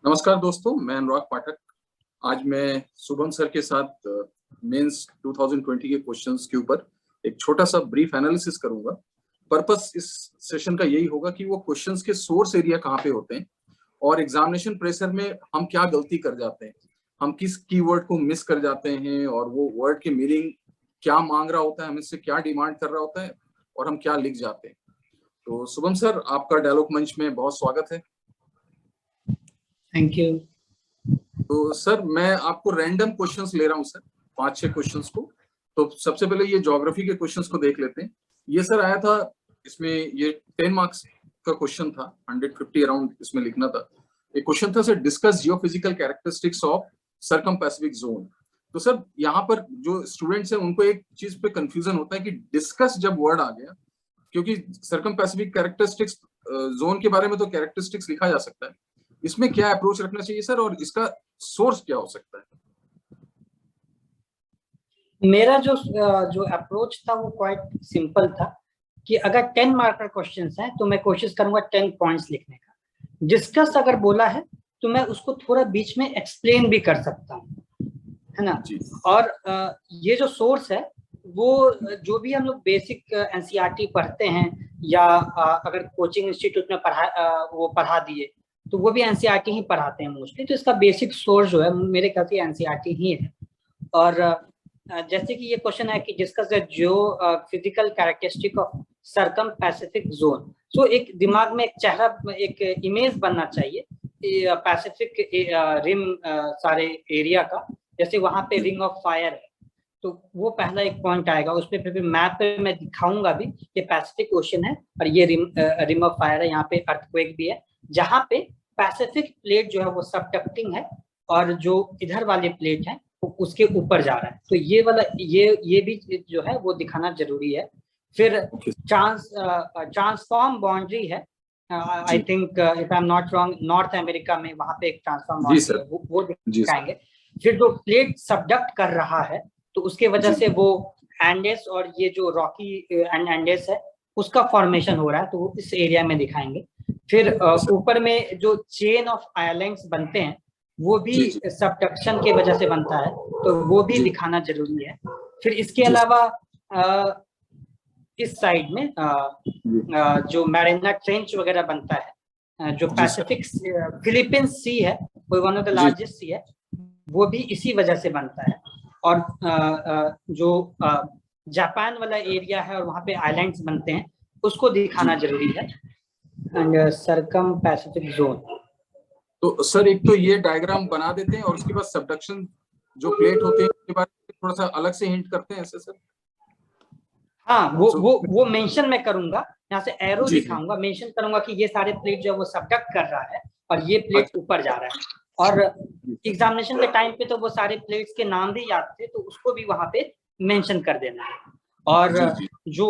नमस्कार दोस्तों, मैं अनुराग पाठक। आज मैं शुभम सर के साथ मेंस 2020 के क्वेश्चंस के ऊपर एक छोटा सा ब्रीफ एनालिसिस करूंगा। पर्पस इस सेशन का यही होगा कि वो क्वेश्चंस के सोर्स एरिया कहाँ पे होते हैं और एग्जामिनेशन प्रेशर में हम क्या गलती कर जाते हैं, हम किस कीवर्ड को मिस कर जाते हैं और वो वर्ड की मीनिंग क्या मांग रहा होता है, हमें से क्या डिमांड कर रहा होता है और हम क्या लिख जाते हैं। तो शुभम सर, आपका डायलॉग मंच में बहुत स्वागत है। Thank you. तो सर, मैं आपको रैंडम क्वेश्चंस ले रहा हूं सर, 5-6 क्वेश्चंस को। तो सबसे पहले ये ज्योग्राफी के क्वेश्चंस को देख लेते हैं। ये सर आया था, इसमें ये 10 मार्क्स का क्वेश्चन था, 150 अराउंड इसमें लिखना था। एक क्वेश्चन था sir, discuss geophysical characteristics of circum Pacific zone. तो सर यहाँ पर जो स्टूडेंट्स हैं उनको एक चीज पे कंफ्यूजन होता है कि डिस्कस जब वर्ड आ गया, क्योंकि सरकम पैसिफिक कैरेक्टरिस्टिक्स जोन के बारे में तो कैरेक्टरिस्टिक्स लिखा जा सकता है, इसमें क्या अप्रोच रखना चाहिए सर और इसका सोर्स क्या हो सकता है? मेरा जो अप्रोच था वो क्वाइट सिंपल था कि अगर 10 मार्क का क्वेश्चन है तो मैं कोशिश करूंगा 10 पॉइंट्स लिखने का। डिस्कस अगर बोला है तो मैं उसको थोड़ा बीच में एक्सप्लेन भी कर सकता हूँ, है ना। और ये जो सोर्स है वो जो भी हम लोग बेसिक एनसीईआरटी पढ़ते हैं या अगर कोचिंग इंस्टीट्यूट में पढ़ा दिए तो वो भी एनसीईआरटी ही पढ़ाते हैं मोस्टली। तो इसका बेसिक सोर्स जो है मेरे ख्याल से एनसीईआरटी ही है। और जैसे कि ये क्वेश्चन है कि discuss the physical characteristic of circum Pacific zone. So एक दिमाग में एक चेहरा, एक इमेज बनना चाहिए पैसिफिक रिम सारे एरिया का। जैसे वहां पे रिंग ऑफ फायर है तो वो पहला एक पॉइंट आएगा। उस पर फिर मैप पे मैं दिखाऊंगा भी कि पैसिफिक ओशन है और ये रिम ऑफ फायर है। यहाँ पे अर्थक्वेक भी है जहाँ पे पैसिफिक प्लेट जो है वो सबडक्टिंग है और जो इधर वाले प्लेट है वो उसके ऊपर जा रहा है। तो ये वाला ये भी जो है वो दिखाना जरूरी है। फिर ट्रांसफॉर्म बाउंड्री है, I think if I am not wrong, north America में वहां पे एक ट्रांसफॉर्म बाउंड्री है, वो दिखाएंगे। फिर जो प्लेट सबडक्ट कर रहा है तो उसके वजह से वो एंडेस और ये जो रॉकी एंडेस है उसका फॉर्मेशन हो रहा है, तो इस एरिया में दिखाएंगे। फिर ऊपर में जो चेन ऑफ आइलैंड्स बनते हैं वो भी सबडक्शन के वजह से बनता है, तो वो भी दिखाना जरूरी है। फिर इसके अलावा इस साइड में जो मैरिना ट्रेंच वगैरह बनता है, जो पैसिफिक फिलीपींस सी है, वो वन ऑफ द लार्जेस्ट सी है, वो भी इसी वजह से बनता है। और जो जापान वाला एरिया है और वहाँ पे आइलैंड्स बनते हैं उसको दिखाना जरूरी है। And circum Pacific zone. तो सर एक तो ये डायग्राम बना देते हैं और उसके बाद सबडक्शन जो प्लेट होते हैं उसके बारे में थोड़ा सा अलग से हिंट करते हैं ऐसे सर। हाँ, वो मेंशन मैं करूंगा, यहाँ से एरो दिखाऊंगा, मेंशन करूंगा कि ये सारे प्लेट जो है वो सबडक्ट कर रहा है और ये प्लेट ऊपर जा रहा है। और एग्जामिनेशन के टाइम पे तो वो सारे प्लेट्स के नाम भी याद थे तो उसको भी वहां पे मेंशन कर देना है। और जो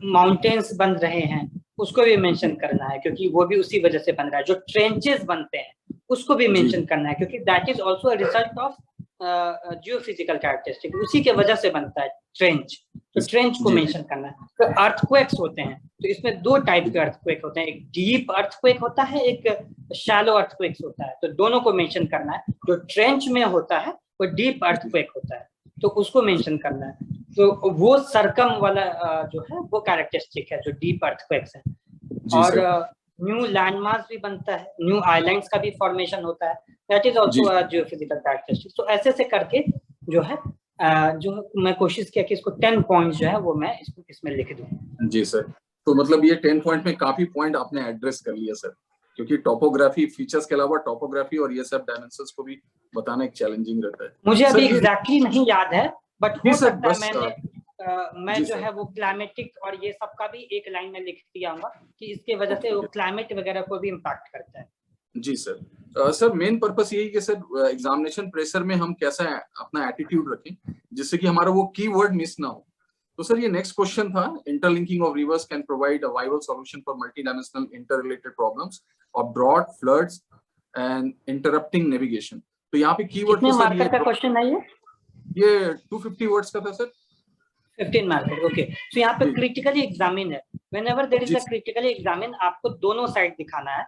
माउंटेन्स बन रहे हैं उसको भी मेंशन करना है क्योंकि वो भी उसी वजह से बन रहा है। जो ट्रेंचेस बनते हैं उसको भी मेंशन करना है क्योंकि that is also a result of geophysical characteristic, उसी के वजह से बनता है ट्रेंच। तो ट्रेंच को मेंशन करना है। तो अर्थक्वेक्स होते हैं तो इसमें दो टाइप के अर्थक्वेक होते हैं, एक डीप अर्थक्वेक होता है, एक शैलो अर्थक्वेक्स होता है। तो दोनों को मेंशन करना है। जो ट्रेंच में होता है वो डीप अर्थक्वेक होता है तो उसको मेंशन करना है। तो वो सरकम वाला जो है वो कैरेक्टरिस्टिक है जो डीप अर्थक्वेक्स है। और न्यू लैंडमार्क्स भी बनता है, न्यू आइलैंड्स का भी फॉर्मेशन होता है, that is also a geophysical characteristic. तो ऐसे से करके जो है जो मैं कोशिश किया कि इसको 10 पॉइंट्स जो है वो मैं इसमें लिख दूं। जी सर, तो मतलब ये 10 पॉइंट में काफी पॉइंट आपने एड्रेस कर लिया सर, क्योंकि टोपोग्राफी फीचर्स के अलावा टोपोग्राफी और ये सब डायमेंशंस को भी बताना एक चैलेंजिंग रहता है। मुझे अभी एग्जैक्टली नहीं याद है बट हो सकता है मैं जो है वो क्लाइमेटिक और ये सब का भी एक लाइन में लिख दिया हूँ कि इसके वजह से वो क्लाइमेट वगैरह को भी इम्पैक्ट करता है। जी सर। सर मेन पर्पस यही कि सर एग्जामिनेशन प्रेशर में हम कैसा अपना एटीट्यूड रखें जिससे कि हमारा वो कीवर्ड मिस ना हो। तो सर ये नेक्स्ट क्वेश्चन था, interlinking of rivers can provide a viable solution for multidimensional interrelated problems of drought, floods and interrupting navigation. तो यहाँ पे कीवर्ड कितने मार्कर का क्वेश्चन है ये 250 वर्ड्स का था सर। 15 marker, okay. तो यहाँ पे क्रिटिकली एग्जामिन है। Whenever there is a critically examine आपको दोनों साइड दिखाना है।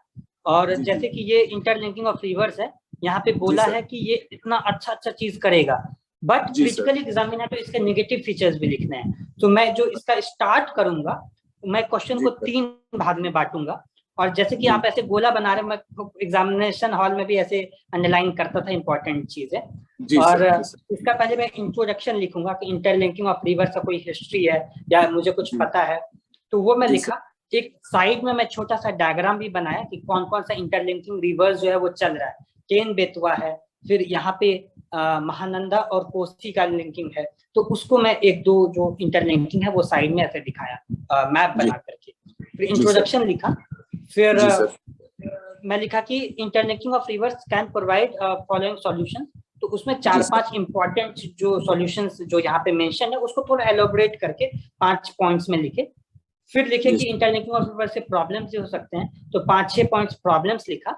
और जैसे कि ये इंटरलिंकिंग ऑफ रिवर्स है, यहाँ पे बोला है कि ये इतना अच्छा चीज करेगा, बट क्रिटिकली एग्जामिनर तो इसके नेगेटिव फीचर्स भी लिखने हैं। तो मैं जो इसका स्टार्ट करूंगा, मैं क्वेश्चन को 3 भाग में बांटूंगा, और जैसे कि आप ऐसे गोला बना रहे, मैं एग्जामिनेशन हॉल में भी ऐसे अंडरलाइन करता था, इंपॉर्टेंट चीज है। और इसका पहले मैं इंट्रोडक्शन लिखूंगा कि इंटरलिंकिंग ऑफ रिवर्स का कोई हिस्ट्री है या मुझे कुछ पता है, तो वो मैं लिखा। एक साइड में मैं छोटा सा डायग्राम भी बनाया कि कौन कौन सा इंटरलिंकिंग रिवर्स जो है वो चल रहा है। केन बेतवा है, फिर यहाँ पे महानंदा और कोसी का लिंकिंग है, तो उसको मैं 1-2 जो इंटरलिंकिंग है वो साइड में ऐसे दिखाया मैप बना करके। फिर इंट्रोडक्शन लिखा, फिर मैं लिखा कि interlinking of rivers can provide following solution. तो उसमें 4-5 इंपॉर्टेंट जो सॉल्यूशंस जो यहाँ पे मेंशन है उसको थोड़ा एलोबरेट करके 5 पॉइंट्स में लिखे। फिर लिखे कि इंटरलिंकिंग ऑफ रिवर्स से प्रॉब्लम्स हो सकते हैं, तो 5-6 पॉइंट्स प्रॉब्लम्स लिखा।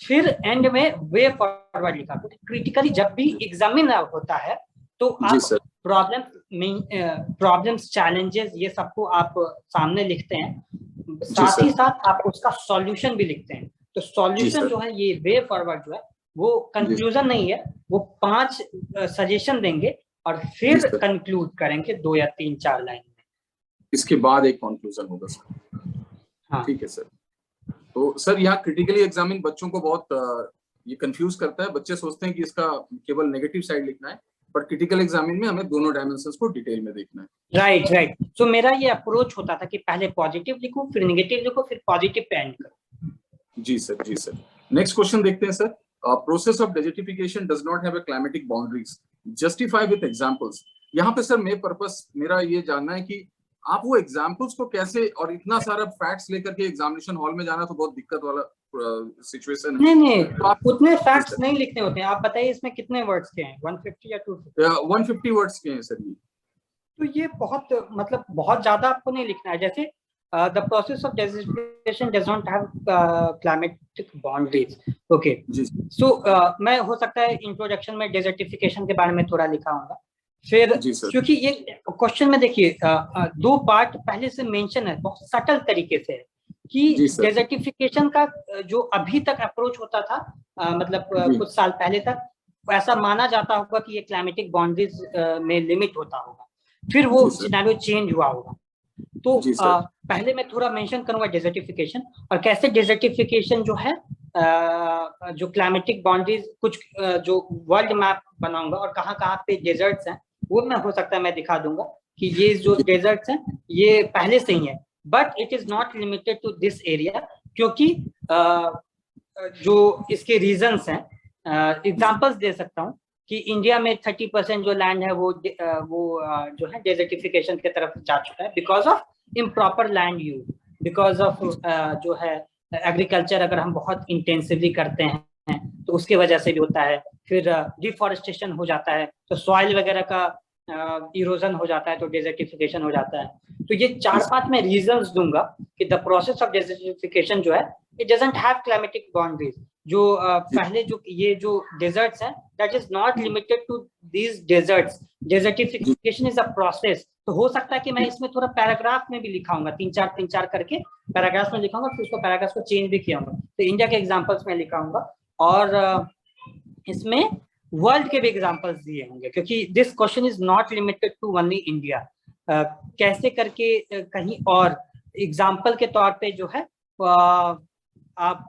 फिर एंड में वे फॉरवर्ड लिखा। क्रिटिकली जब भी एग्जामिन होता है तो आप प्रॉब्लम्स चैलेंजेस ये सबको आप सामने लिखते हैं, साथ ही साथ आप उसका सॉल्यूशन भी लिखते हैं। तो सॉल्यूशन जो है, ये वे फॉरवर्ड जो है वो कंक्लूजन नहीं है, वो 5 सजेशन देंगे और फिर कंक्लूड करेंगे 2 या 3-4 लाइन में। इसके बाद एक कंक्लूजन होगा सर। हाँ ठीक है सर। तो सर यहाँ क्रिटिकली एग्जामिन बच्चों को बहुत ये कंफ्यूज करता है। बच्चे सोचते हैं कि इसका केवल नेगेटिव साइड लिखना है, पर क्रिटिकल एग्जामिन में हमें दोनों डायमेंशंस को डिटेल में देखना है। राइट। सो मेरा ये अप्रोच होता था कि पहले पॉजिटिव लिखूं, फिर नेगेटिव लिखूं, फिर पॉजिटिव पे एंड करूं। जी सर। नेक्स्ट क्वेश्चन देखते हैं sir. Process of desertification does not have a climatic boundaries, justify with examples. यहाँ पे सर मेरा ये जानना है कि आप वो एग्जाम्पल्स को कैसे, और इतना सारा फैक्ट्स लेकर के एग्जामिनेशन हॉल में जाना तो बहुत दिक्कत वाला सिचुएशन है। नहीं तो आप उतने फैक्ट्स नहीं लिखने होते हैं। आप बताइए इसमें कितने वर्ड्स के हैं, 150 या 250? 150 वर्ड्स के हैं सर ये। तो ये बहुत ज्यादा आपको नहीं लिखना है। जैसे the process of desertification does not have climatic boundaries. Okay. So मैं हो सकता है इंट्रोडक्शन में डेजर्टिफिकेशन के बारे में थोड़ा लिखा होगा। फिर क्योंकि ये क्वेश्चन में देखिए 2 पार्ट पहले से मेंशन है, बहुत सटल तरीके से है कि डेजर्टिफिकेशन का जो अभी तक अप्रोच होता था, मतलब कुछ साल पहले तक ऐसा माना जाता होगा कि ये क्लाइमेटिक बाउंड्रीज में लिमिट होता होगा, फिर वो सिनेरियो चेंज हुआ होगा। तो पहले मैं थोड़ा मेंशन करूंगा डेजर्टिफिकेशन और कैसे डेजर्टिफिकेशन जो है जो क्लाइमेटिक बाउंड्रीज कुछ जो वर्ल्ड मैप बनाऊंगा और कहाँ पे डेजर्ट्स हैं वो मैं हो सकता है मैं दिखा दूंगा कि ये जो डेजर्ट्स हैं ये पहले से ही है, but it is not limited to this area, क्योंकि जो इसके रीजंस हैं, एग्जांपल्स दे सकता हूँ कि इंडिया में 30% जो लैंड है वो जो है डेजर्टिफिकेशन की तरफ जा चुका है because of improper land use, because of जो है एग्रीकल्चर अगर हम बहुत इंटेंसिवली करते हैं तो उसके वजह से भी होता है। फिर डिफॉरेस्टेशन हो जाता है तो सॉइल वगैरह का इरोजन हो जाता है तो डेजर्टिफिकेशन हो जाता है। तो ये 4-5 मैं रीजंस दूंगा कि द प्रोसेस ऑफ डेजर्टिफिकेशन जो है it doesn't have climatic boundaries. जो पहले जो ये जो डेजर्ट्स हैं that is not limited to these deserts, desertification is a process. तो हो सकता है कि मैं इसमें थोड़ा पैराग्राफ में भी लिखाऊंगा, 3-4 करके पैराग्राफ में लिखाऊंगा, फिर उसको पैराग्राफ को चेंज भी किया होगा। तो इंडिया के एग्जांपल्स में लिखाऊंगा और इसमें वर्ल्ड के भी एग्जांपल्स दिए होंगे, क्योंकि this question is not limited to only India. कैसे करके कहीं और एग्जांपल के तौर पे जो है आप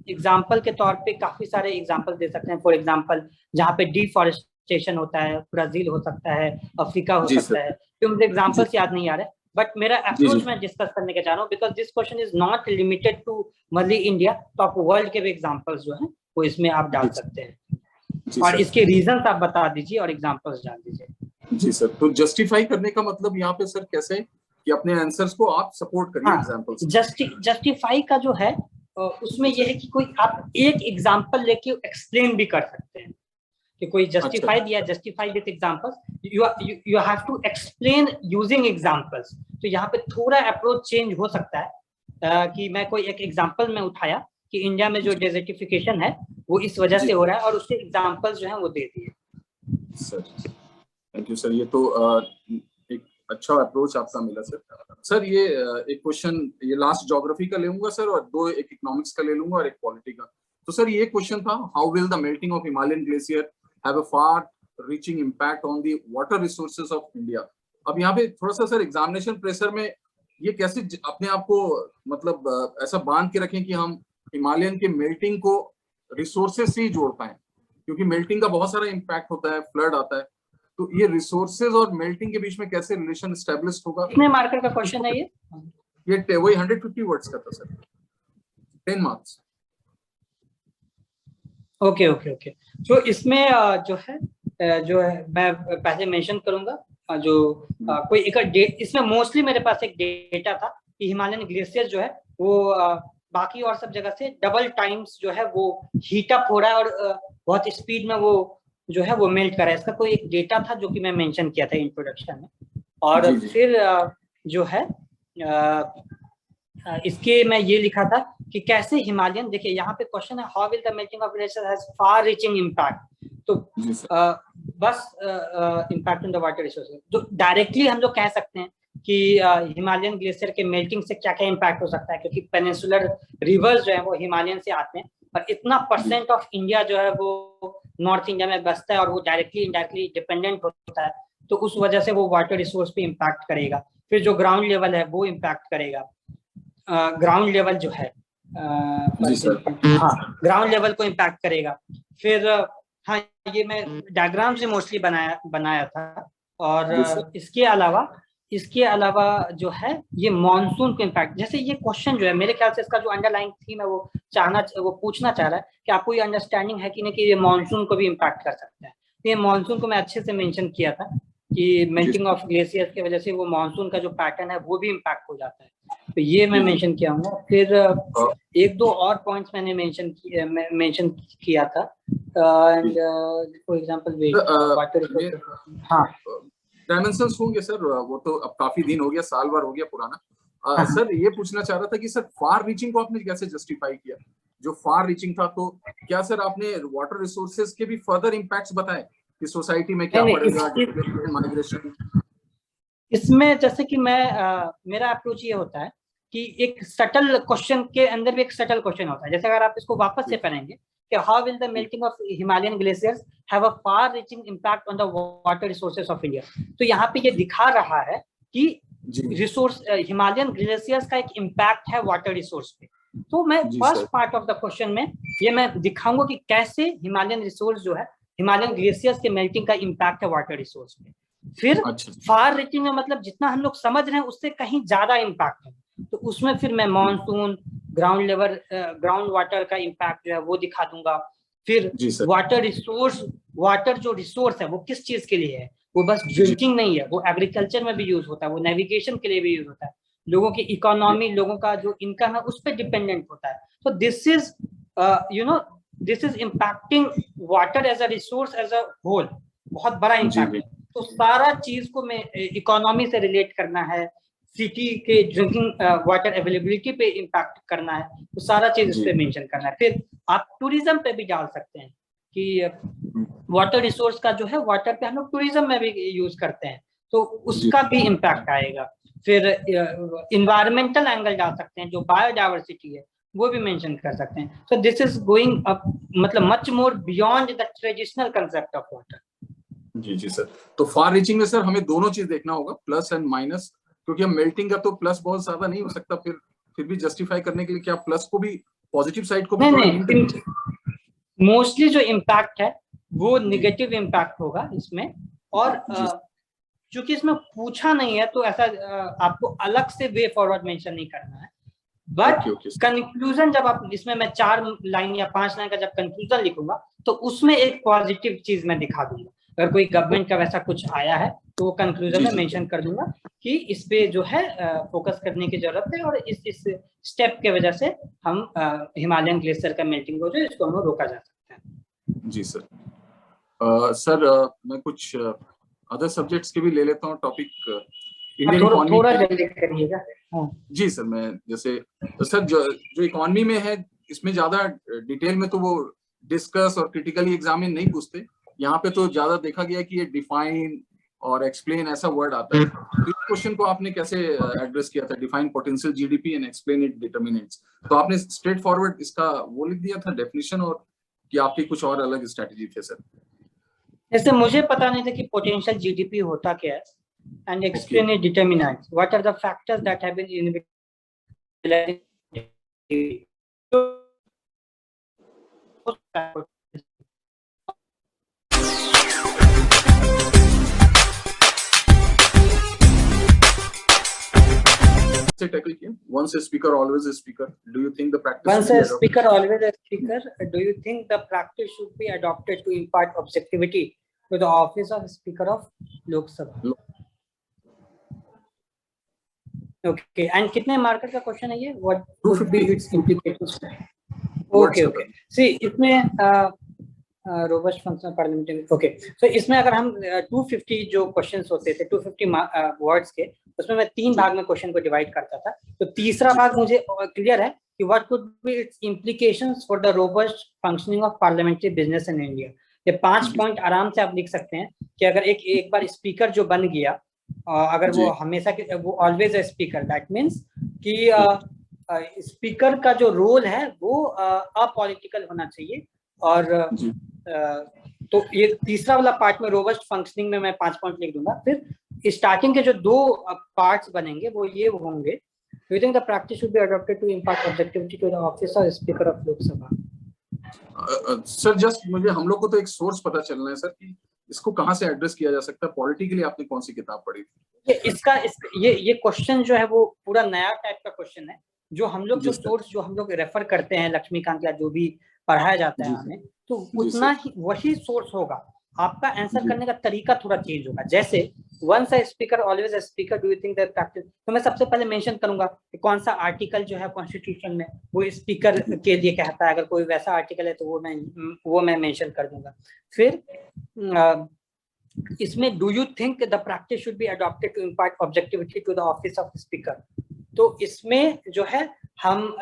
एग्जाम्पल के तौर पे काफी सारे एग्जाम्पल दे सकते हैं। फॉर एग्जाम्पल जहाँ पे डिफॉरेस्टेशन होता है, ब्राजील हो सकता है, अफ्रीका हो सकता है, तो मुझे एग्जाम्पल्स याद नहीं आ रहे, बट मेरा अप्रोच मैं डिस्कस करने के चाह रहा हूँ because this question is not limited to only India. तो आप वर्ल्ड के भी एग्जाम्पल्स जो है वो इसमें आप डाल सकते हैं और इसके रीजन आप बता दीजिए और एग्जाम्पल्स डाल दीजिए। जी सर। तो जस्टिफाई करने का मतलब यहाँ पे सर कैसे कि अपने आंसर्स को आप सपोर्ट करिए एग्जाम्पल्स। जस्टिफाई का जो है उसमें यह है कि कोई आप एक एग्जाम्पल लेके एक्सप्लेन भी कर सकते हैं कि कोई जस्टिफाई दिया, justify with examples, you have to explain using examples. तो यहाँ पे थोड़ा अप्रोच चेंज हो सकता है कि मैं कोई एक एग्जांपल में उठाया कि इंडिया में जो डेजर्टिफिकेशन है वो इस वजह से हो रहा है और उसके एग्जांपल्स जो है वो दे दिए। सर थैंक यू सर, ये तो एक अच्छा अप्रोच आपका मिला सर। सर ये एक क्वेश्चन, ये लास्ट ज्योग्राफी का ले लूंगा सर, और दो एक इकोनॉमिक्स का ले लूंगा और एक पॉलिटी का। तो सर ये क्वेश्चन था, how will the melting of Himalayan glacier have a far reaching impact on the water resources of India. अब यहाँ पे थोड़ा सा सर एग्जामिनेशन प्रेशर में ये कैसे अपने आप को मतलब ऐसा बांध के रखें कि हम हिमालयन के मेल्टिंग को रिसोर्सेज से ही जोड़ पाए, क्योंकि मेल्टिंग का बहुत सारा इम्पैक्ट होता है, फ्लड आता है, तो ये रिसोर्सेज और मेल्टिंग के बीच में कैसे रिलेशन एस्टेब्लिश होगा? कितने मार्कर का क्वेश्चन है ये वही 150 वर्ड्स का था sir, 10 marks. Okay okay okay. तो इसमें जो है मैं पहले मेंशन करूंगा जो कोई एक इसमें मोस्टली मेरे पास एक डेटा था कि हिमालयन ग्लेशियर जो है वो बाकी और सब जगह से डबल टाइम्स जो है वो हीट अप हो रहा है और बहुत स्पीड में वो जो है वो मेल्ट कर रहा है। इसका कोई एक डेटा था जो कि मैं मेंशन किया था इंट्रोडक्शन में। और फिर जो है इसके मैं ये लिखा था कि कैसे हिमालयन, देखिए यहाँ पे क्वेश्चन है how will the melting of glacier has far reaching impact. तो बस impact on the water resources, जो डायरेक्टली हम लोग कह सकते हैं कि हिमालयन ग्लेशियर के मेल्टिंग से क्या क्या इम्पैक्ट हो सकता है, क्योंकि पेनिनसुलर रिवर्स जो है वो हिमालयन से आते हैं और इतना परसेंट ऑफ इंडिया जो है वो नॉर्थ इंडिया में बसता है और वो डायरेक्टली इनडायरेक्टली डिपेंडेंट होता है, तो उस वजह से वो वाटर रिसोर्स पे इम्पैक्ट करेगा। फिर जो ग्राउंड लेवल है वो इम्पैक्ट करेगा, ग्राउंड लेवल जो है ग्राउंड लेवल को इम्पैक्ट करेगा। फिर हाँ ये मैं डायग्राम से मोस्टली बनाया था। और इसके अलावा जो है ये मानसून को इम्पैक्ट, जैसे ये क्वेश्चन जो है मेरे ख्याल से इसका जो अंडरलाइंग थीम है वो पूछना चाह रहा है कि आपको ये अंडरस्टैंडिंग है कि नहीं कि ये मानसून को भी इम्पैक्ट कर सकता है। तो ये मानसून को मैं अच्छे से मेंशन किया था कि मेल्टिंग ऑफ ग्लेशियर की वजह से वो मानसून का जो पैटर्न है वो भी इम्पैक्ट हो जाता है, तो ये मैं मेंशन किया हूँ। फिर एक दो और पॉइंट्स मैंने मेंशन किया था। फॉर एग्जांपल वाटर, हाँ डायमेंशंस होंगे सर, वो तो अब काफी दिन हो गया, साल भर हो गया पुराना। सर ये पूछना चाह रहा था कि सर फार रीचिंग को आपने कैसे जस्टिफाई किया? जो फार रीचिंग था तो क्या सर आपने वाटर रिसोर्सेज के भी फर्दर इम्पैक्ट्स बताए कि सोसाइटी में क्या पड़ेगा, माइग्रेशन? इसमें जैसे कि मेरा अप्रोच ये होता है कि एक सटल क्वेश्चन के अंदर भी एक सटल क्वेश्चन होता है। जैसे अगर आप इसको वापस से पढ़ेंगे कि how will the melting of Himalayan glaciers have a far reaching impact on the water resources of India, तो यहाँ पे ये दिखा रहा है कि रिसोर्स हिमालयन ग्लेशियर्स का एक इम्पैक्ट है वाटर रिसोर्स पे। तो मैं first part of the question में ये मैं दिखाऊंगा कि कैसे हिमालयन रिसोर्स जो है, हिमालयन ग्लेशियर्स के मेल्टिंग का इम्पैक्ट है वाटर रिसोर्स पे। फिर फार रीचिंग में मतलब जितना हम लोग समझ रहे हैं उससे कहीं ज्यादा इम्पैक्ट है, तो उसमें फिर मैं monsoon, ground level, ground water का इम्पैक्ट जो है वो दिखा दूंगा। फिर वाटर रिसोर्स, वाटर जो रिसोर्स है वो किस चीज के लिए है, वो बस ड्रिंकिंग नहीं है, वो एग्रीकल्चर में भी यूज होता है, वो नेविगेशन के लिए भी यूज होता है, लोगों की इकोनॉमी, लोगों का जो इनकम है उस पर डिपेंडेंट होता है। तो this is this is impacting water as a resource as a whole, बहुत बड़ा इम्पैक्ट है। तो सारा चीज को मैं इकोनॉमी से रिलेट करना है, सिटी के ड्रिंकिंग वाटर अवेलेबिलिटी पे इम्पैक्ट करना है, तो सारा चीज इस पे मेंशन करना है। फिर आप टूरिज्म पे भी डाल सकते हैं कि वाटर रिसोर्स का जो है वाटर पे हम लोग टूरिज्म में भी यूज करते हैं, तो उसका भी इम्पैक्ट आएगा। फिर इन्वायरमेंटल एंगल डाल सकते हैं, जो बायोडाइवर्सिटी है वो भी मेंशन कर सकते हैं। So this is going up, मतलब much more beyond the traditional concept of water. जी सर। तो फार रीचिंग में सर हमें दोनों चीज देखना होगा, प्लस एंड माइनस, क्योंकि हम मेल्टिंग का तो प्लस बहुत ज्यादा नहीं हो सकता, फिर भी जस्टिफाई करने के लिए क्या प्लस को भी, पॉजिटिव साइड को भी नहीं, मोस्टली जो इम्पैक्ट है वो निगेटिव इम्पैक्ट होगा इसमें। और चूंकि इसमें पूछा नहीं है तो ऐसा आपको अलग से वे फॉरवर्ड मेंशन नहीं करना है, बट कंक्लूजन जब आप इसमें मैं 4 लाइन या 5 लाइन का जब कंक्लूजन लिखूंगा तो उसमें एक पॉजिटिव चीज मैं दिखा दूंगा। अगर कोई गवर्नमेंट का वैसा कुछ आया है तो वो कंक्लूजन में मेंशन कर दूंगा कि इस पे जो है फोकस करने की जरूरत है, और इस स्टेप के वजह से हम हिमालयन ग्लेशियर का मेल्टिंग हो जो इसको हम रोका जा सकता है। जी सर। सर मैं कुछ अदर सब्जेक्ट्स के भी ले लेता हूँ टॉपिक, इंडियन इकोनॉमी। थोड़ा जल्दी करिएगा। जी सर, मैं जैसे सर जो इकोनॉमी में है इसमें ज्यादा डिटेल में तो वो डिस्कस और क्रिटिकली एग्जामिन नहीं पूछते, यहाँ पे तो ज्यादा देखा गया कि ये डिफाइन, और एक्सप्लेन ऐसा वर्ड आता है, तो इस क्वेश्चन को आपने कैसे एड्रेस किया था? Define potential GDP and explain it determinants. तो आपने स्ट्रेट फॉरवर्ड इसका वो लिख दिया था डेफिनेशन, और कि आपकी कुछ और अलग स्ट्रेटजी थे सर? जैसे मुझे पता नहीं था कि पोटेंशियल जीडीपी होता क्या है, and explain it determinants, what are the factors that have been involved. से टैकल किया, once a speaker always a speaker, do you think the practice once a speaker always a speaker, do you think the practice should be adopted to impart objectivity to the office of speaker of Lok Sabha? Okay, and कितने marker का question है ये? What would be its implications? Okay, see इसमें robust functional parliamentary, okay, सो इसमें अगर हम 250 जो questions होते थे 250 वर्ड्स के, उसमें मैं 3 भाग में क्वेश्चन को डिवाइड करता था। तो तीसरा भाग मुझे क्लियर है कि what could be it's implications for the robust functioning of parliamentary business in India. ये 5 पॉइंट आराम से आप लिख सकते हैं कि अगर एक बार स्पीकर जो बन गया, अगर वो हमेशा वो always a speaker, that means कि स्पीकर का जो रोल है वो अपॉलिटिकल होना चाहिए। और तो ये तीसरा वाला पार्ट में रोबस्ट फंक्शनिंग में मैं 5 पॉइंट लिख दूंगा। फिर स्टार्टिंग के जो 2 पार्ट्स बनेंगे वो ये होंगे, do you think the practice should be adopted to impart objectivity to the office of speaker of Lok Sabha. Sir just मुझे, हम लोग को तो एक सोर्स पता चलना है सर कि इसको कहाँ से एड्रेस किया जा सकता है। पॉलिटिकली आपने कौन सी किताब पढ़ी थी? ये क्वेश्चन जो है वो पूरा नया टाइप का क्वेश्चन है, जो हम लोग जो सोर्स जो हम लोग रेफर करते हैं लक्ष्मीकांत या जो भी पढ़ाया जाता है हमें, तो उतना ही वही सोर्स होगा। आपका आंसर करने का तरीका थोड़ा चेंज होगा। जैसे once a speaker always a speaker, do you think that practice, तो मैं सबसे पहले मेंशन करूंगा कि कौन सा आर्टिकल जो है कॉन्स्टिट्यूशन में वो स्पीकर के लिए कहता है। अगर कोई वैसा आर्टिकल है तो वो मैं मेंशन कर दूंगा। फिर इसमें do you think the practice should be adopted to impart objectivity to the office of speaker. तो इसमें जो है हम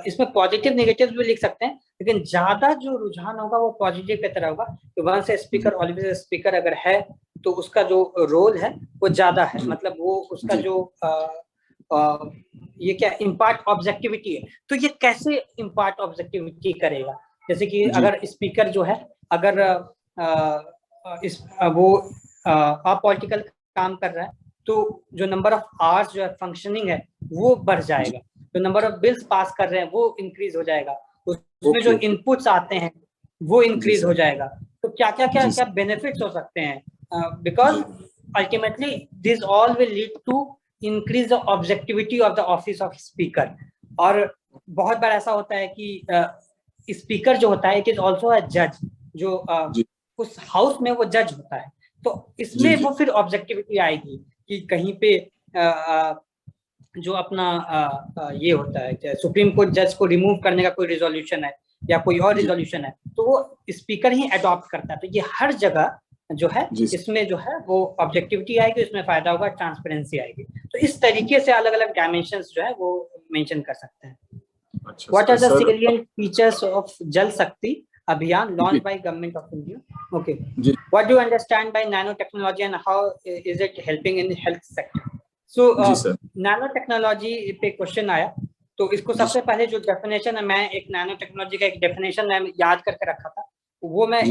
इसमें पॉजिटिव नेगेटिव भी लिख सकते हैं, लेकिन ज्यादा जो रुझान होगा वो पॉजिटिव की तरह होगा कि once a speaker always a speaker अगर है तो उसका जो रोल है वो ज्यादा है, मतलब वो उसका जो ये क्या इम्पार्ट ऑब्जेक्टिविटी है। तो ये कैसे इम्पार्ट ऑब्जेक्टिविटी करेगा? जैसे कि अगर स्पीकर जो है अगर वो अपॉलिटिकल काम कर रहा है तो जो नंबर ऑफ आवर्स जो है फंक्शनिंग है वो बढ़ जाएगा, जो नंबर ऑफ बिल्स पास कर रहे हैं वो इंक्रीज हो जाएगा, उसमें जो इनपुट्स आते हैं वो इंक्रीज हो जाएगा। तो क्या बेनिफिट्स हो सकते हैं? Because ultimately this all will lead to increase the objectivity of the office of speaker. और बहुत बार ऐसा होता है कि स्पीकर जो होता है इट इज ऑल्सो अ जज, जो उस हाउस में वो जज होता है। तो इसमें वो फिर ऑब्जेक्टिविटी आएगी कि कहीं पे जो अपना ये होता है सुप्रीम कोर्ट जज को रिमूव करने का कोई रिजोल्यूशन है या कोई और रिजोल्यूशन है तो वो स्पीकर ही अडॉप्ट करता है। तो ये हर जगह जो है इसमें जो है वो ऑब्जेक्टिविटी आएगी, इसमें फायदा होगा, ट्रांसपेरेंसी आएगी। तो इस तरीके से अलग अलग डायमेंशंस जो है वो मेंशन कर सकते हैं। What are the significant features of Jal Shakti Abhiyan launch by government of India? Okay, what do you understand by nano technology and how is it helping in health sector? So nano technology पे question आया, तो इसको सबसे पहले जो definition है, मैं एक नैनो टेक्नोलॉजी का एक डेफिनेशन मैं याद करके रखा था, वो मैं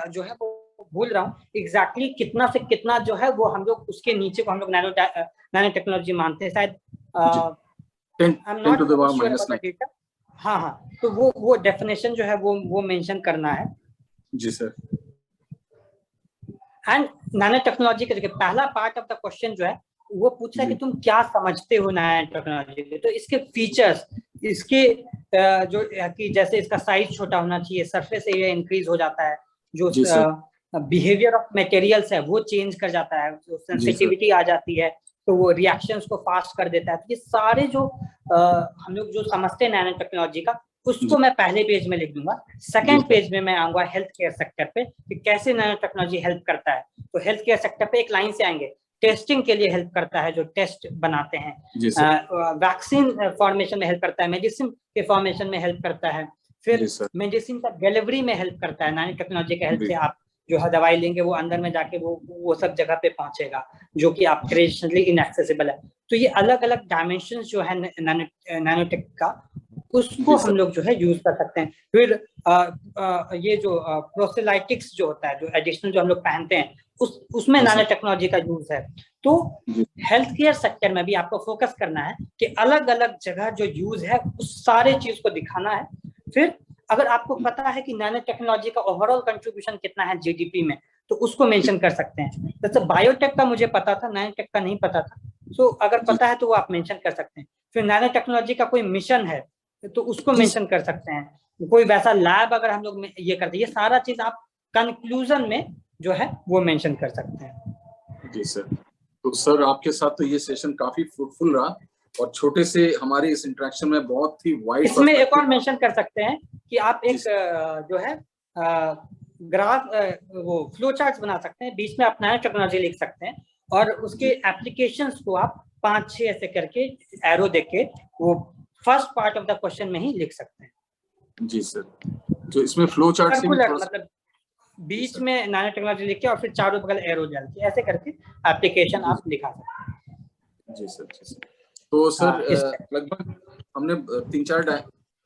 जो है वो भूल रहा हूँ एग्जैक्टली कितना से कितना जो है वो हम लोग उसके नीचे को हम लोग नैनो टेक्नोलॉजी मानते हैं शायद। I am not data. हाँ, तो वो डेफिनेशन जो है वो मेंशन करना है। जी सर। एंड नैनो टेक्नोलॉजी का पहला पार्ट ऑफ द क्वेश्चन जो है वो पूछा है कि तुम क्या समझते हो नैनो टेक्नोलॉजी के। तो इसके फीचर्स, इसके जो कि जैसे इसका साइज छोटा होना चाहिए, सरफेस एरिया इंक्रीज हो जाता है, जो बिहेवियर ऑफ मटेरियल्स है वो चेंज कर जाता है, जो सेंसिटिविटी आ जाती है तो वो रिएक्शंस को फास्ट कर देता है। तो ये सारे जो हम लोग जो समझते हैं नैनो टेक्नोलॉजी का, उसको मैं पहले पेज में लिख दूंगा। सेकंड पेज में मैं आऊंगा हेल्थ केयर सेक्टर पे कि कैसे नैनो टेक्नोलॉजी हेल्प करता है। तो हेल्थ केयर सेक्टर पे एक लाइन से आएंगे, टेस्टिंग के लिए हेल्प करता है, जो टेस्ट बनाते हैं, वैक्सीन फॉर्मेशन में हेल्प करता है, मेडिसिन के फॉर्मेशन में हेल्प करता है, फिर मेडिसिन का डिलीवरी में हेल्प करता है। नैनो टेक्नोलॉजी के हेल्प से आप जो है दवाई लेंगे वो अंदर में जाके वो सब जगह पे पहुंचेगा जो कि आप ट्रेडिशनली इनएक्सेसिबल है। तो ये अलग अलग डायमेंशन जो है नैनोटेक का, उसको हम लोग जो है यूज कर सकते हैं। फिर ये जो प्रोसेलाइटिक्स जो होता है, जो एडिशनल जो हम लोग पहनते हैं, उसमें नैनो टेक्नोलॉजी का यूज है। तो हेल्थ केयर सेक्टर में भी आपको फोकस करना है कि अलग अलग जगह जो यूज है उस सारे चीज को दिखाना है। फिर अगर आपको पता है कि नैनो टेक्नोलॉजी का ओवरऑल कंट्रीब्यूशन कितना है जीडीपी में, तो उसको मेंशन कर सकते हैं। जैसे बायोटेक का मुझे पता था, नैनोटेक का नहीं पता था, तो अगर पता है तो वो आप मेंशन कर सकते हैं। फिर नैनो टेक्नोलॉजी का कोई मिशन है तो उसको मेंशन कर सकते हैं। कोई वैसा लैब अगर हम लोग ये करते हैं, ये सारा चीज आप कंक्लूजन में जो है वो मेंशन कर सकते हैं। जी सर। तो सर आपके साथ तो ये सेशन काफी फ्रूटफुल रहा और छोटे से हमारे इस इंटरेक्शन में बहुत ही वाइड। इसमें एक और मेंशन कर सकते हैं कि आप एक जो है ग्राफ वो फ्लो चार्ट्स बना सकते हैं, बीच में आप नैनो टेक्नोलॉजी लिख सकते हैं और उसके एप्लीकेशंस को आप 5-6 ऐसे करके एरो देके वो first part of the question में ही लिख सकते हैं। जी सर। तो इसमें फ्लो चार्ट से भी मतलब बीच में नैनो टेक्नोलॉजी लिख के और फिर चारों बगल एरो डाल के ऐसे करके एप्लीकेशन आप दिखा सकते हैं। जी सर। जी सर। तो सर लगभग हमने 3-4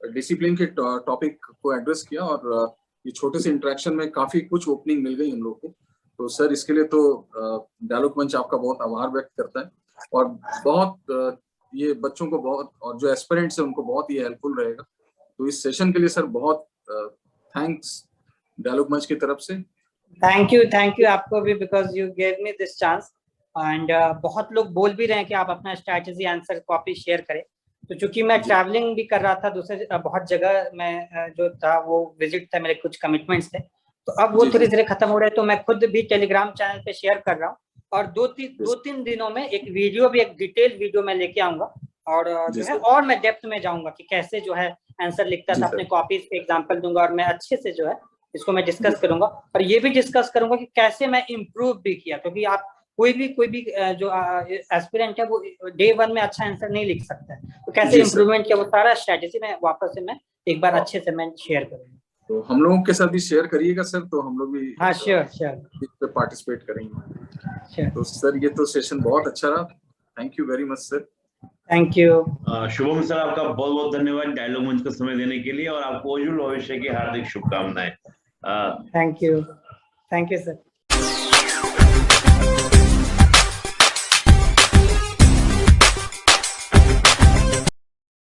डिसिप्लिन के टॉपिक को एड्रेस किया और ये छोटे से इंटरेक्शन में काफी कुछ ओपनिंग मिल गई हम लोग को। तो सर इसके लिए तो डायलॉग मंच आपका बहुत आभार व्यक्त करता है और बहुत ये बच्चों को बहुत, और जो एस्पिरेंट्स है उनको बहुत ही हेल्पफुल रहेगा। तो इस सेशन के लिए सर बहुत थैंक्स डायलॉग मंच की तरफ से। थैंक यू आपको भी, because you gave me this chance. And बहुत लोग बोल भी रहे हैं कि आप अपना स्ट्रैटेजी आंसर कॉपी शेयर करें। तो चूंकि मैं ट्रैवलिंग भी कर रहा था दूसरे बहुत जगह में जो था वो विजिट था, मेरे कुछ कमिटमेंट्स थे, तो अब वो धीरे धीरे खत्म हो रहे हैं। तो मैं खुद भी टेलीग्राम चैनल पे शेयर कर रहा हूँ और 2-3 दिनों में एक वीडियो भी, एक डिटेल वीडियो मैं लेके आऊंगा और जो है और मैं डेप्थ में जाऊंगा कि कैसे जो है आंसर लिखता था, अपने कॉपीज के एग्जांपल दूंगा और मैं अच्छे से जो है इसको मैं डिस्कस करूंगा। और ये भी डिस्कस करूंगा कि कैसे मैं इम्प्रूव भी किया, क्योंकि आप कोई भी जो एस्पिरेंट है वो डे 1 में अच्छा आंसर नहीं लिख सकता है, तो कैसे इम्प्रूवमेंट किया वो सारा स्ट्रेटेजी में वापस से मैं एक बार अच्छे से मैं शेयर करूंगा। तो हम लोगों के साथ भी शेयर करिएगा सर, तो हम लोग भी हाँ श्योर पे पार्टिसिपेट करेंगे। तो सर ये तो सेशन बहुत अच्छा रहा। Thank you very much sir. Thank you Shubham sir, आपका बहुत बहुत धन्यवाद डायलॉग मंच का समय देने के लिए और आपको उज्जवल भविष्य की हार्दिक शुभकामनाएं। Thank you sir.